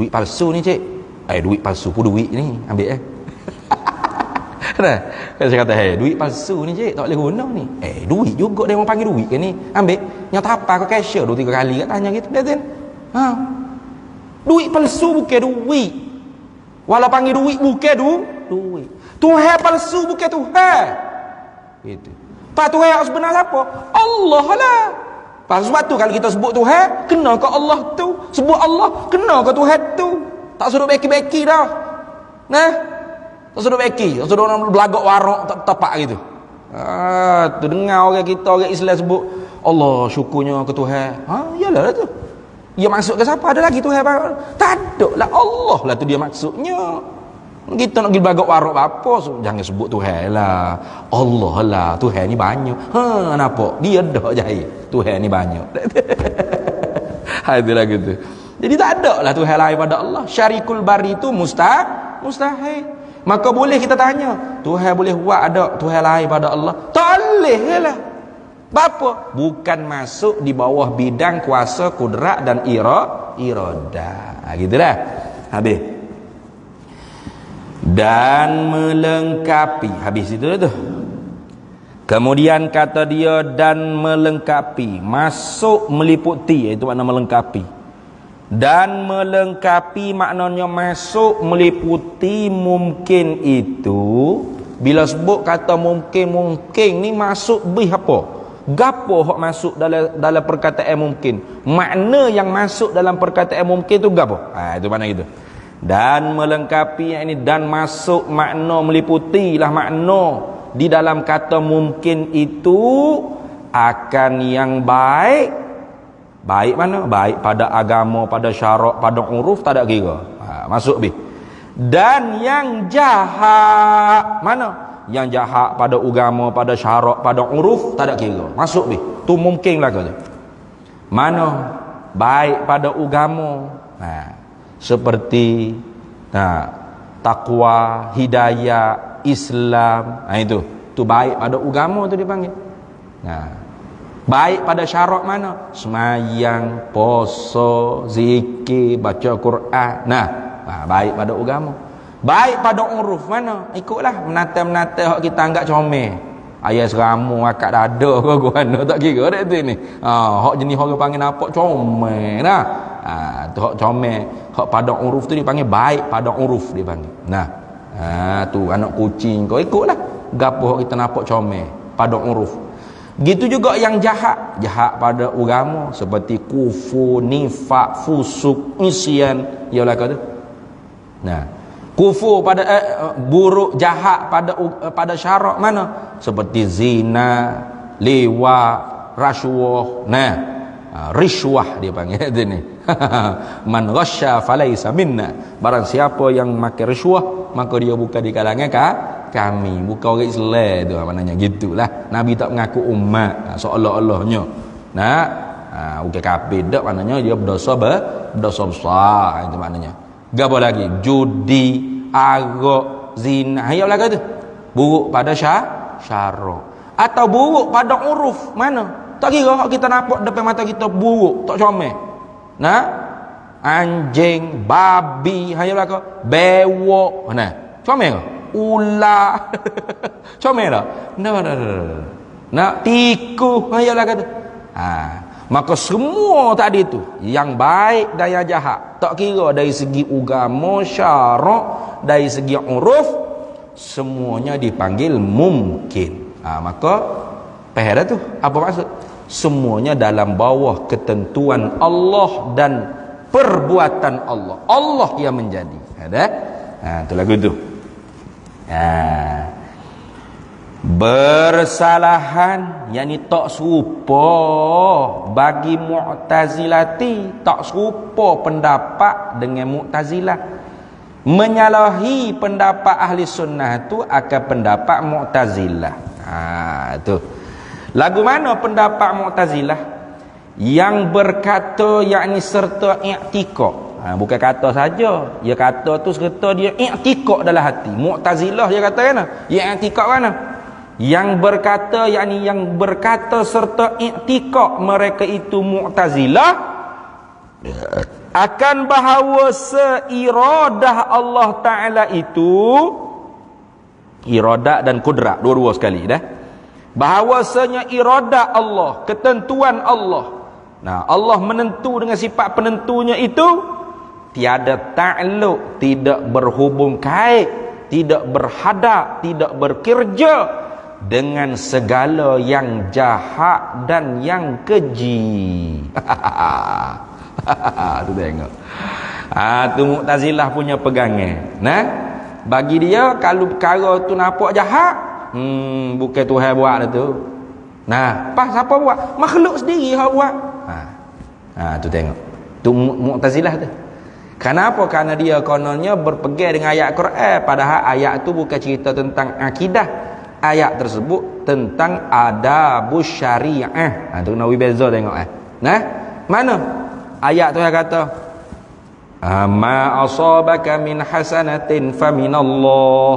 duit palsu ni cik. Duit palsu pun duit ni ambil nah, saya kata duit palsu ni cik tak boleh guna ni. Duit juga dia orang panggil duit ke ni. Ambil nyata apa ke cashier 2-3 kali kat tanya gitu dia. Duit palsu bukan duit. Walau panggil duit bukan duit. Tuhan palsu bukan Tuhan. Gitu. Pak Tuhan yang sebenar siapa? Allah lah. Sebab tu kalau kita sebut Tuhan, kena ke Allah tu. Sebut Allah, kena ke Tuhan tu. Tak suruh beki-beki dah. Nah, tak suruh beki. Tak suruh orang belagak warok tak tepak gitu. Tu dengar orang kita, orang Islam sebut Allah, syukurnya ke Tuhan. Iyalah tu. Dia maksud ke siapa? Ada lagi Tuhan? Tak ada lah, Allah lah tu dia maksudnya. Kita nak pergi belagak warok apa, jangan sebut Tuhan lah. Allah lah, Tuhan ni banyak. Nampak? Dia dah jahil. Tuhan ni banyak. Itulah gitu. Jadi tak ada lah Tuhan lain pada Allah. Syarikul bari itu mustahil. Maka boleh kita tanya, Tuhan boleh buat ada Tuhan lain pada Allah? Tak boleh lah. Apa? Bukan masuk di bawah bidang kuasa, kudrat dan iradah. Gitu dah. Habis. Dan melengkapi. Habis itu tu. Kemudian kata dia dan melengkapi. Masuk meliputi, iaitu makna melengkapi. Dan melengkapi maknanya masuk meliputi mungkin itu. Bila sebut kata mungkin ni masuk bih apa? Gapo hok masuk dalam perkataan mungkin? Makna yang masuk dalam perkataan mungkin tu gapo? Itu mana gitu. Dan melengkapi yang ini, dan masuk makna meliputi lah makna di dalam kata mungkin itu akan yang baik. Baik mana? Baik pada agama, pada syarak, pada uruf, tak ada kira. Masuk bih. Dan yang jahat mana? Yang jahat pada agama, pada syarak, pada uruf, tak ada kira. Masuk bih. Tu mungkin lah kata. Mana? Baik pada agama. Seperti takwa, hidayah, Islam. Itu baik pada agama tu dipanggil. Baik pada syarat mana? Semayang, puasa, zikir, baca Quran. Baik pada agama. Baik pada uruf mana? Ikutlah menata-menata hak kita anggap comel. Ayah seramu akak dada ke mana tak kira dak tu ni. Hak jenis orang panggil nampak comel dah. Tu hak comel, hak pada uruf tu dipanggil baik pada uruf dipanggil. Tu anak kucing kau ikutlah. Gapo hak kita nampak comel pada uruf. Gitu juga yang jahat pada agama seperti kufur, nifak, fusuk, isyan, ialah kata. Kufur pada buruk, jahat pada syarak mana? Seperti zina, liwat, rasuah. Rishwah dia panggil tu ni. Man ghasya falaysa minna. Barang siapa yang makan rishwah, maka dia bukan di kalangan kami, bukan orang Islam tu maknanya gitulah. Nabi tak mengaku umat seolah-olahnya. Bukan kafir dak, maknanya dia berdosa besar itu maknanya. Gapo lagi? Judi, arak, zina. Hayap lah kata. Buruk pada syarak atau buruk pada uruf mana? Tak kira kita nampak depan mata kita buruk, tak comel. anjing, babi, hanya belaka, bewok, nah, comel, ular, comel dah, nak tikus, hanya belaka tu, maka semua tadi tu, yang baik dan yang jahat, tak kira dari segi agama, syarak, dari segi uruf, semuanya dipanggil mungkin. Maka pahal tu apa maksud? Semuanya dalam bawah ketentuan Allah dan perbuatan Allah. Allah yang menjadi. Ada? Tu lagu tu. Bersalahan, yakni tak serupa bagi Mu'tazilati, tak serupa pendapat dengan Mu'tazilah. Menyalahi pendapat ahli sunnah tu akan pendapat Mu'tazilah. Tu. Lagu mana pendapat Mu'tazilah? Yang berkata yakni serta i'tikad. Bukan kata saja. Dia kata tu serta dia i'tikad dalam hati. Mu'tazilah dia kata kan? Dia i'tikad mana? Yang berkata yakni yang berkata serta i'tikad mereka itu Mu'tazilah akan bahawa seiradah Allah Ta'ala itu, iradah dan kudrat dua-dua sekali dah, bahawasanya iradah Allah, ketentuan Allah, Allah menentu dengan sifat penentunya itu tiada ta'alluq, tidak berhubung kait, tidak berhadap, tidak bekerja dengan segala yang jahat dan yang keji. Tu tengok. Tu Mu'tazilah punya pegangan. Bagi dia kalau perkara tu nampak jahat, bukan Tuhan buat tu. Pas siapa buat? Makhluk sendiri hak buat. Tu tengok. Tu Mu'tazilah tu. Kenapa? Kerana dia kononnya berpegang dengan ayat Quran, padahal ayat tu bukan cerita tentang akidah. Ayat tersebut tentang adabus syariah. Tu nak beza tengok mana? Ayat tu yang kata ma asabaka min hasanatin faminallah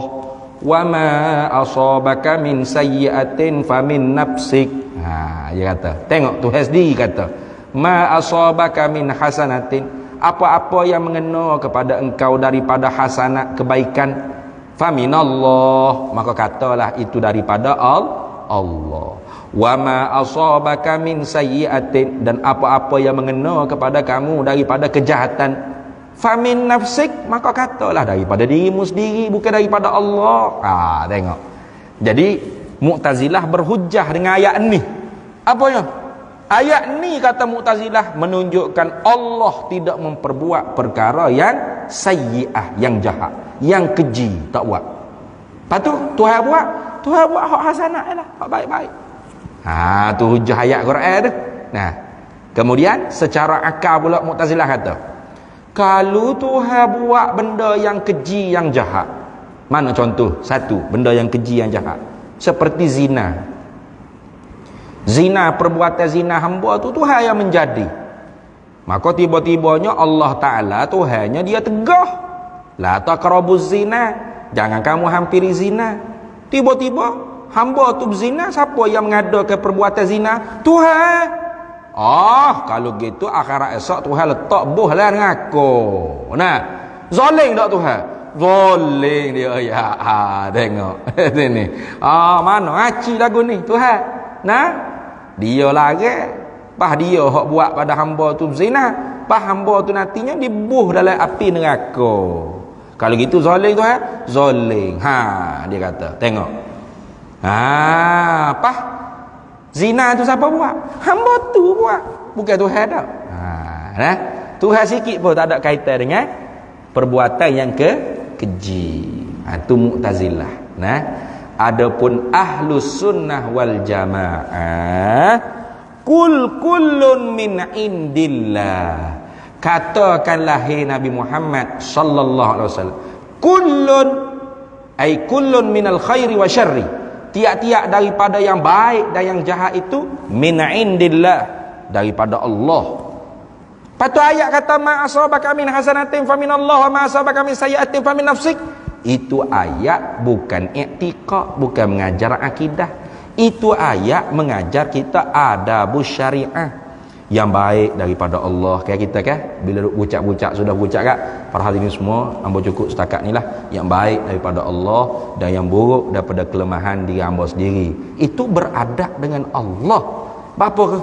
wa ma asabaka min sayyi'atin famin nafsik. Dia kata, tengok tu sendiri kata ma asabaka min hasanatin, apa-apa yang mengena kepada engkau daripada hasanat kebaikan, faminallah, maka katalah itu daripada Allah. Wa ma asabaka min sayyi'atin, dan apa-apa yang mengena kepada kamu daripada kejahatan, famin nafsik, maka katalah daripada dirimu sendiri, bukan daripada Allah. Tengok. Jadi Mu'tazilah berhujjah dengan ayat ni. Apanya? Ayat ni kata Mu'tazilah menunjukkan Allah tidak memperbuat perkara yang sayyi'ah, yang jahat, yang keji, tak buat. Lepas tu Tuhan buat hak hasanat lah, hak baik-baik. Tu hujah ayat Quran tu. Kemudian secara akal pula Mu'tazilah kata, kalau Tuhan buat benda yang keji, yang jahat, mana contoh? Satu, benda yang keji, yang jahat, seperti zina. Perbuatan zina hamba tu Tuhan yang menjadi. Maka tiba-tibanya Allah Ta'ala Tuhannya dia tegah, la taqrabuz zina, jangan kamu hampiri zina. Tiba-tiba hamba tu berzina, siapa yang mengadakan perbuatan zina? Tuhan. Kalau gitu akhirat esok Tuhan letak buh lah dengan aku. Zalim tak Tuhan? Zalim dia. Tengok sini. Mana ngaci lagu ni Tuhan? Dia lagi pas dia hak buat pada hamba tu berzina, pas hamba tu nantinya dibuh dalam api neraka. Kalau gitu zalim Tuhan? Zalim. Dia kata, tengok. Apa? Zina tu siapa buat? Hamba tu buat, bukan Tuhan dah. Tuhan sikit pun tak ada kaitan dengan perbuatan yang keji. Itu Mu'tazilah. Adapun Ahlus Sunnah wal Jamaah, kullun min indillah. Katakanlah hai Nabi Muhammad sallallahu alaihi wasallam, kullun minal khairi wa syarri, tiap-tiap daripada yang baik dan yang jahat itu min indillah, daripada Allah. Patu ayat kata ma asabaka min hasanatin faminallah wa ma asabaka min sayyi'atin famin nafsik. Itu ayat bukan i'tiqad, bukan mengajar akidah. Itu ayat mengajar kita adabus syariah. yang baik daripada Allah. Kayak kita kan bila bucak-bucak sudah bucak kan, pada hari ini semua hamba cukup setakat ni lah. Yang baik daripada Allah dan yang buruk daripada kelemahan diri hamba sendiri. Itu beradab dengan Allah. Apa ke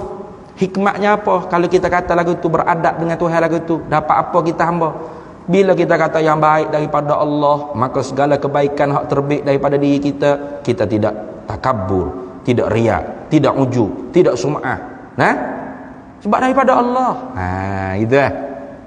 hikmatnya? Apa kalau kita kata lagu tu beradab dengan Tuhan, lagu tu dapat apa kita hamba? Bila kita kata yang baik daripada Allah, maka segala kebaikan hak terbit daripada diri kita, kita tidak takabur, tidak riak, tidak ujub, tidak sum'ah. Nah, sebab daripada Allah. Itu lah.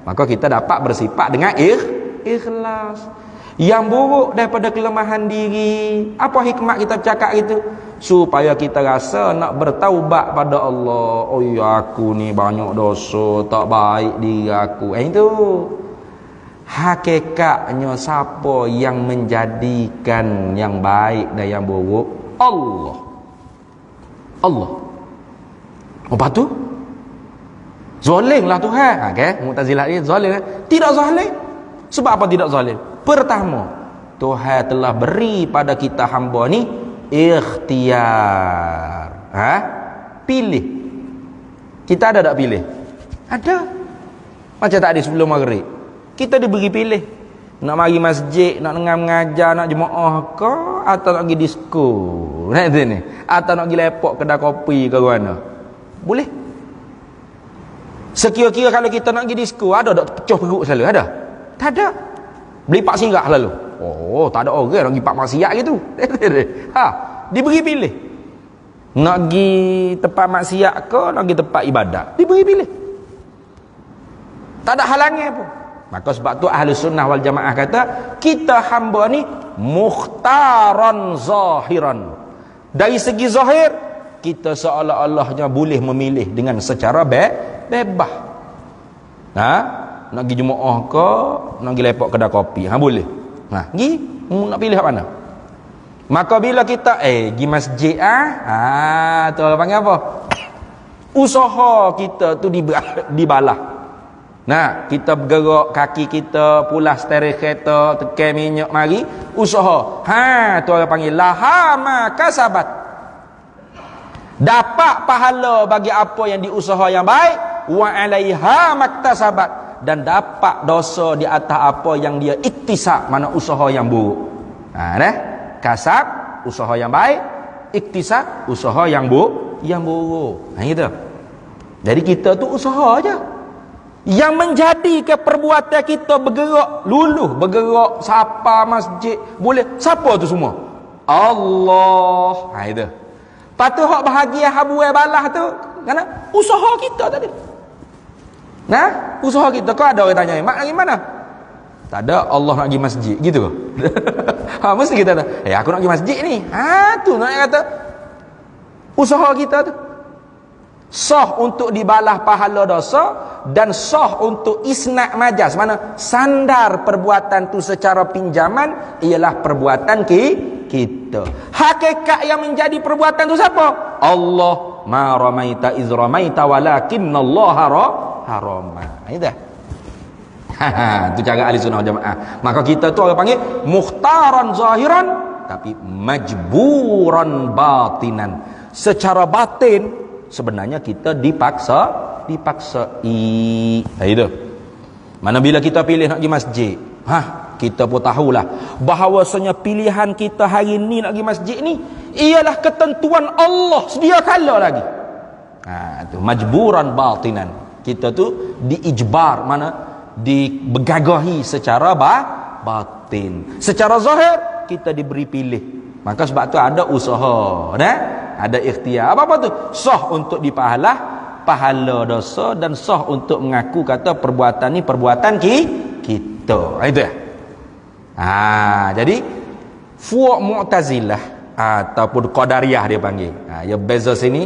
Maka kita dapat bersifat dengan ikhlas. Yang buruk daripada kelemahan diri, apa hikmat kita bercakap itu? Supaya kita rasa nak bertaubat pada Allah. Oh ya, aku ni banyak dosa, tak baik diri aku. Itu hakikatnya siapa yang menjadikan yang baik dan yang buruk? Allah. Lepas tu zalim lah Tuhan. Mu'tazilah ni zalim. Tidak zalim. Sebab apa tidak zalim? Pertama, Tuhan telah beri pada kita hamba ni ikhtiar. Pilih. Kita ada tak pilih? Ada. Macam tadi sebelum maghrib, kita diberi pilih. Nak mari masjid, nak dengar mengajar, nak jemaah ke, atau nak pergi disko. Ni. Atau nak pergi lepok kedai kopi ke mana. Boleh. Sekira-kira kalau kita nak pergi disko, ada tak pecah perut selalu? Ada? Tak ada. Beli pak singgah lalu. Oh, tak ada orang nak pergi pak maksiat gitu. Diberi pilih. Nak pergi tempat maksiat ke, nak pergi tempat ibadat. Diberi pilih. Tak ada halangan pun. Maka sebab tu ahli sunnah wal jamaah kata, kita hamba ni mukhtaran zahiran. Dari segi zahir, kita seolah-olahnya boleh memilih dengan secara bebas. Nak pergi jemaah ke, nak pergi lepok kedai kopi, boleh. Pergi, nak pilih kat mana? Maka bila kita pergi masjid, tu orang panggil apa? Usaha kita tu dibalah. Kita bergerak kaki kita, pulas steril kereta, tekan minyak, mari usaha. Tu orang panggil laha ma kasabat. Dapat pahala bagi apa yang diusaha yang baik, wa alaiha maktasabat, dan dapat dosa di atas apa yang dia iktisab, mana usaha yang buruk. Kasab usaha yang baik, iktisab usaha yang buruk. Gitu. Jadi kita tu usaha aja. Yang menjadikan perbuatan kita bergerak luluh, bergerak sapa masjid, boleh. Siapa tu semua? Allah. Itu. Patu hak bahagia habuai balah tu kerana usaha kita tadi. Usaha kita. Kau ada orang tanya, mak lagi mana? Tak ada, Allah nak pergi masjid gitu ke? Mesti kita kata, aku nak pergi masjid ni. Tu nak kata usaha kita tu sah untuk dibalah pahala dosa, dan sah untuk isnad majas, mana sandar perbuatan tu secara pinjaman ialah perbuatan kita. Hakikat yang menjadi perbuatan tu siapa? Allah. Ma ramaita iz ramaita walakinnallaha harama. Itu tu cara ahli sunnah jamaah. Maka kita tu orang panggil mukhtaran zahiran, tapi majburan batinan. Secara batin sebenarnya kita dipaksai. Itu. Mana bila kita pilih nak pergi masjid, kita pun tahulah bahawasanya pilihan kita hari ni nak pergi masjid ni ialah ketentuan Allah sedia kala lagi. Tu majburan batinan. Kita tu diijbar, mana digagahi secara batin. Secara zahir kita diberi pilih. Maka sebab tu ada usaha, ada ikhtiar. Apa tu? Sah untuk dipahala dosa, dan sah untuk mengaku kata perbuatan ni perbuatan kita. Itu ya. Jadi fuq Mu'tazilah ataupun Qadariyah dia panggil. Ya beza sini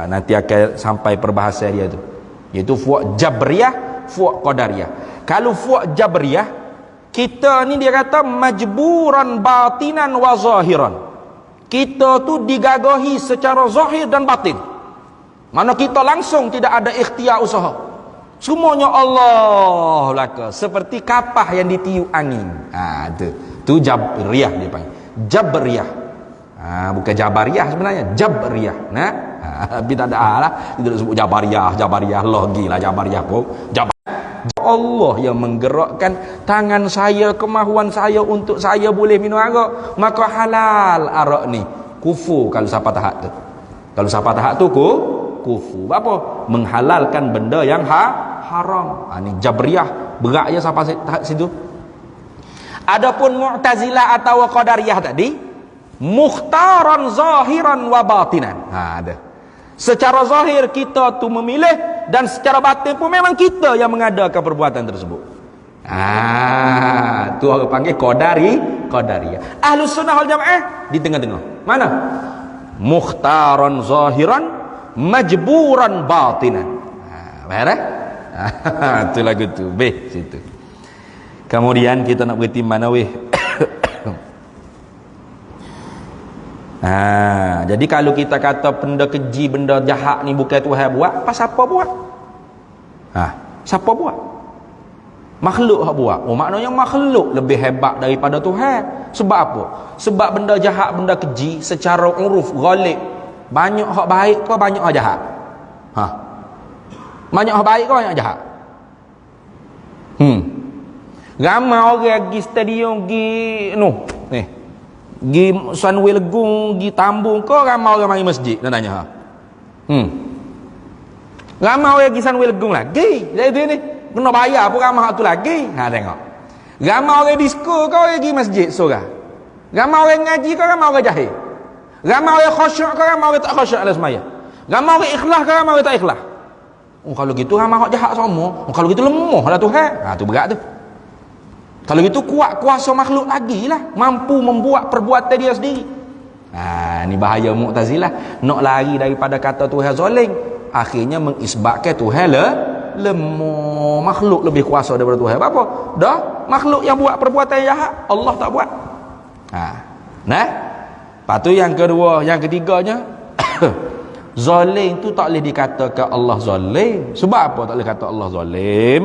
nanti akan sampai perbahasan dia tu. Iaitu fuq Jabriyah, fuq Qadariyah. Kalau fuq Jabriyah, kita ni dia kata majburan batinan wa zahiran. Kita tu digagahi secara zahir dan batin. Mana kita langsung tidak ada ikhtiar usaha. Semuanya Allah belaka, seperti kapah yang ditiup angin. Tu Jabriyah dia panggil. Jabriyah. Bukan Jabariyah sebenarnya, Jabriyah. Tapi tak ada lah. Kita sebut Jabariyah lagi lah Jabariyah pun. Allah yang menggerakkan tangan saya, kemahuan saya untuk saya boleh minum arak, maka halal arak ni. Kufur kalau siapa tahap tu. Kalau siapa tahap tu kufur. Apa? Menghalalkan benda yang haram. Ni Jabriyah berat je sampai tahap situ. Adapun Mu'tazilah atau Qadariyah tadi, mukhtaran zahiran wa batinan. Ada. Secara zahir kita tu memilih, dan secara batin pun memang kita yang mengadakan perbuatan tersebut. Tu orang panggil Qadariyah. Ahlus Sunnah wal Jamaah di tengah-tengah. Mana? Mukhtaran zahiran, majburan batinan. Faham tak? Itu lagu tu. Situ. Kemudian kita nak berhenti mana weh? Jadi kalau kita kata benda keji, benda jahat ni bukan Tuhan buat, siapa buat? Siapa buat? Makhluk hak buat. Maknanya makhluk lebih hebat daripada Tuhan. Sebab apa? Sebab benda jahat, benda keji secara uruf ghalib, banyak hak baik ke banyak hak jahat? Banyak hak baik ke banyak hak jahat? Ramai orang pergi stadium, pergi Sunway Legung, pergi Tambung, kau ramai orang mari masjid. Dia tanya. Ramai orang pergi Sunway Legung lagi. Jadi ni kena bayar pun ramai tu lagi. Tengok. Ramai orang disco, kau orang pergi masjid seorang. Ramai orang ngaji, kau ramai orang jahil. Ramai orang khusyuk, kau ramai orang tak khusyuk dalam sembahyang. Ramai orang ikhlas, kau ramai orang tak ikhlas. Kalau gitu ramai orang jahat semua. Kalau gitu lemah lah Tuhan. Tu berat tu. Kalau gitu kuat kuasa makhluk lagi lah, mampu membuat perbuatan dia sendiri. Ni bahaya Mu'tazilah, nak lari daripada kata Tuhan zalim, akhirnya mengisbatkan Tuhan lemah, makhluk lebih kuasa daripada Tuhan. Apa? Dah makhluk yang buat perbuatan jahat, Allah tak buat. Lepas tu yang kedua, yang ketiganya zalim tu tak boleh dikatakan Allah zalim. Sebab apa tak boleh kata Allah zalim?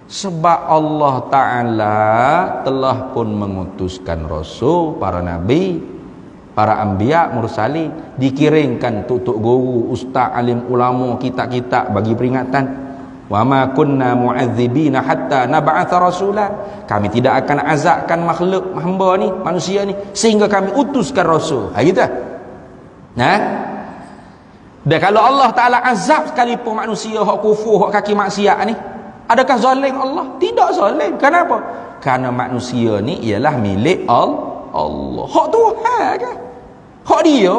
Sebab Allah Ta'ala telah pun mengutuskan Rasul, para Nabi, para Anbiya, Mursalin, dikirimkan tutuk guru, ustaz, alim, ulama, kitab-kitab bagi peringatan. Wa ma kunna mu'adzibina hatta nab'atha rasula. Kami tidak akan azabkan makhluk hamba ni, manusia ni, sehingga kami utuskan Rasul. Gitu. Dan kalau Allah Ta'ala azab sekalipun manusia hak kufur, hak kaki maksiat ni, adakah zalim Allah? Tidak zalim. Kenapa? Karena manusia ni ialah milik Allah. Hak Tuhan kan? Hak dia.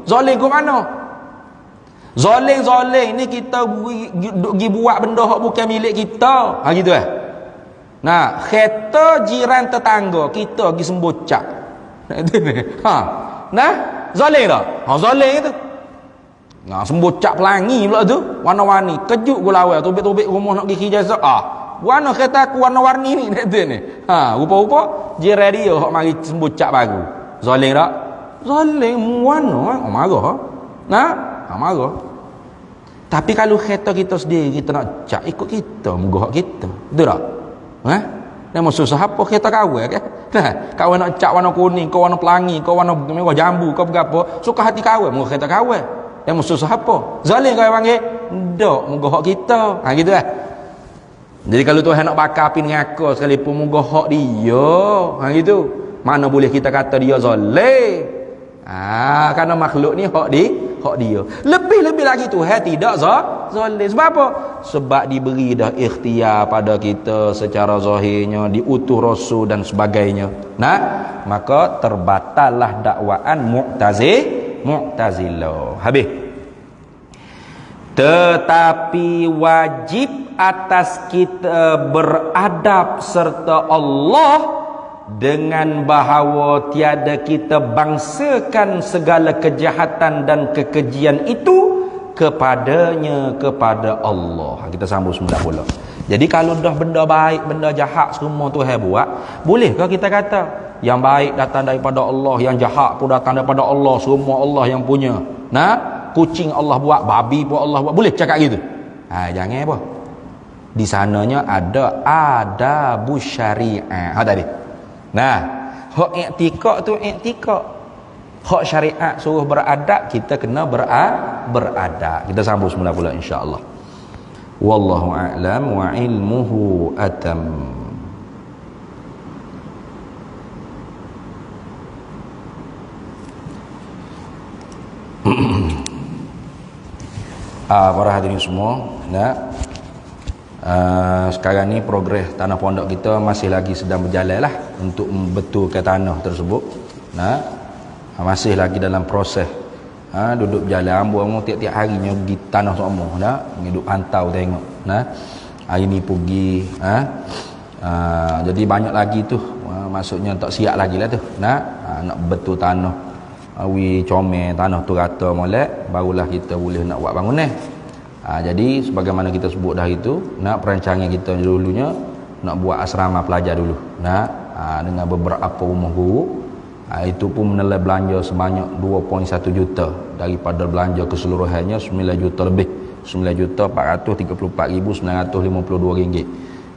Zalim ke mana? Zalim ni kita pergi buat benda hak bukan milik kita. Gitu kereta jiran tetangga kita pergi sembocak. Zalim tak? Zalim itu. Sembocak pelangi pula tu, warna-warni, kejut gua lawan, tobek-tobek rumah nak pergi kerja. Warna kereta aku warna-warni ni ni. Rupa-rupa jiran dia hok mari sembocak baru. Zalim tak? Zalim warna, marah. Marah. Tapi kalau kereta kita sendiri, kita nak cak ikut kita, muka hak kita. Betul tak? Dia mau susah apa kereta kawan kan? Kawan nak cak warna kuning, kau warna pelangi, kau warna merah jambu, kau berapa? Suka hati kawan, muka kereta kawan. Yang musuh apa? Zalim kau panggil? Tak, muka hak kita. Gitu lah. Jadi kalau Tuhan nak bakar api dengan aku sekalipun muka hak dia. Gitu. Mana boleh kita kata dia zalim? Kerana makhluk ni hak dia. Lebih-lebih lagi Tuhan tidak zalim. Sebab apa? Sebab diberi dah ikhtiar pada kita secara zahirnya, diutus Rasul dan sebagainya. Maka terbatallah dakwaan Mu'tazilah. Habis. Tetapi wajib atas kita beradab serta Allah dengan bahawa tiada kita bangsakan segala kejahatan dan kekejian itu kepadanya, kepada Allah. Kita sambung semula pula. Jadi kalau dah benda baik, benda jahat semua Tuhan buat, bolehkah kita kata yang baik datang daripada Allah, yang jahat pun datang daripada Allah, semua Allah yang punya? Kucing Allah buat, babi pun Allah buat. Boleh cakap gitu? Jangan apa. Di sananya ada adabus syariah. Tadi. Hak i'tikad tu i'tikad. Hak syariat suruh beradab, kita kena beradab. Kita sambung semula pula insya-Allah. Wallahu a'lam wa ilmuhu atam. Para hadirin semua, sekarang ni progres tanah pondok kita masih lagi sedang berjalan lah untuk membetulkan tanah tersebut. Masih lagi dalam proses. Duduk berjalan, ambo tiap-tiap harinya pergi tanah semua, duduk pantau tengok. Hari ni pergi, jadi banyak lagi tu. Maksudnya tak siap lagi lah tu. Nak betul tanah. Awi comel tanah tu rata molek, barulah kita boleh nak buat bangunan. Jadi sebagaimana kita sebut dah itu, perancangan kita dulunya nak buat asrama pelajar dulu. Dengan beberapa rumah guru. Itu pun menilai belanja sebanyak 2.1 juta daripada belanja keseluruhannya 9 juta lebih. 9,434,952 ringgit.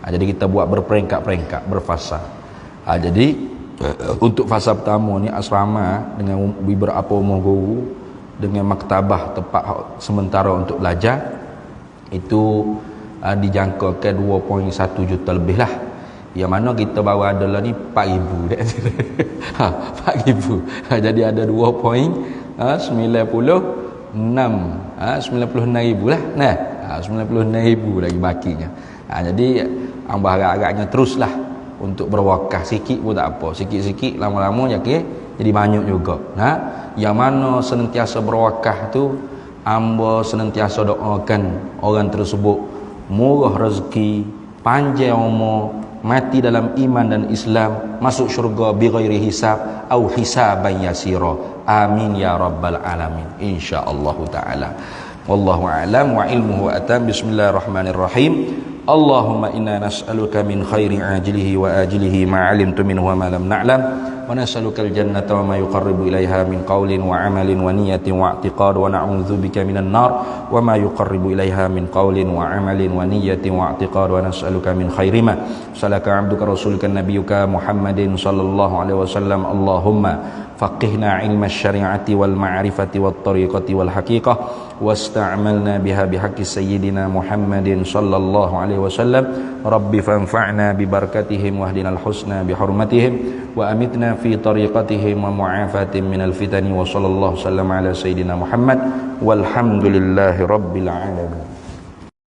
Jadi kita buat berperingkat-peringkat, berfasa. Jadi untuk fasa pertama ni asrama dengan beberapa rumah guru dengan maktabah tempat sementara untuk belajar itu dijangkakan 2.1 juta lebih lah. Yang mana kita baru ada lah ni 4,000 dah. 4,000. Jadi ada 96,000 lah. 96,000 lagi bakinya. Jadi hamba harap-harapnya teruslah untuk berwakaf, sikit pun tak apa, sikit-sikit lama-lama jadi banyak juga. Yang mana senantiasa berwakaf tu, hamba senantiasa doakan orang tersebut murah rezeki, panjang umur, mati dalam iman dan Islam, masuk syurga bighairi hisab au hisaban yasira. Amin ya rabbal alamin, insyaallah taala. Wallahu a'lam wa ilmuhu atam. Bismillahirrahmanirrahim. Allahumma inna nas'aluka min khairi ajilihi wa ajilihi ma 'alimtu minhu wa ma lam na'lam, wa nas'aluka al-jannata wa ma yuqarribu ilaiha min qawlin wa 'amalin wa niyatin wa i'tiqad, wa na'udzubika minan nar wa ma yuqarribu ilaiha min qawlin wa 'amalin wa niyatin wa i'tiqad, wa nas'aluka min khairi ma salaka 'abduka rasuluka nabiyyuka Muhammadin sallallahu alaihi wasallam. Allahumma faqihna ilma syari'ati wal ma'rifati wat tariqati wal haqiqah wasta'malna biha bihaqqi sayyidina Muhammadin sallallahu alaihi wasallam. Rabbi fanfa'na bi barakatihim wahdinal husna bi hurmatihim wa amitna fi tariqatihim wa mu'afatin minal fitani wa sallallahu sallam ala sayyidina Muhammad walhamdulillahi rabbil alamin.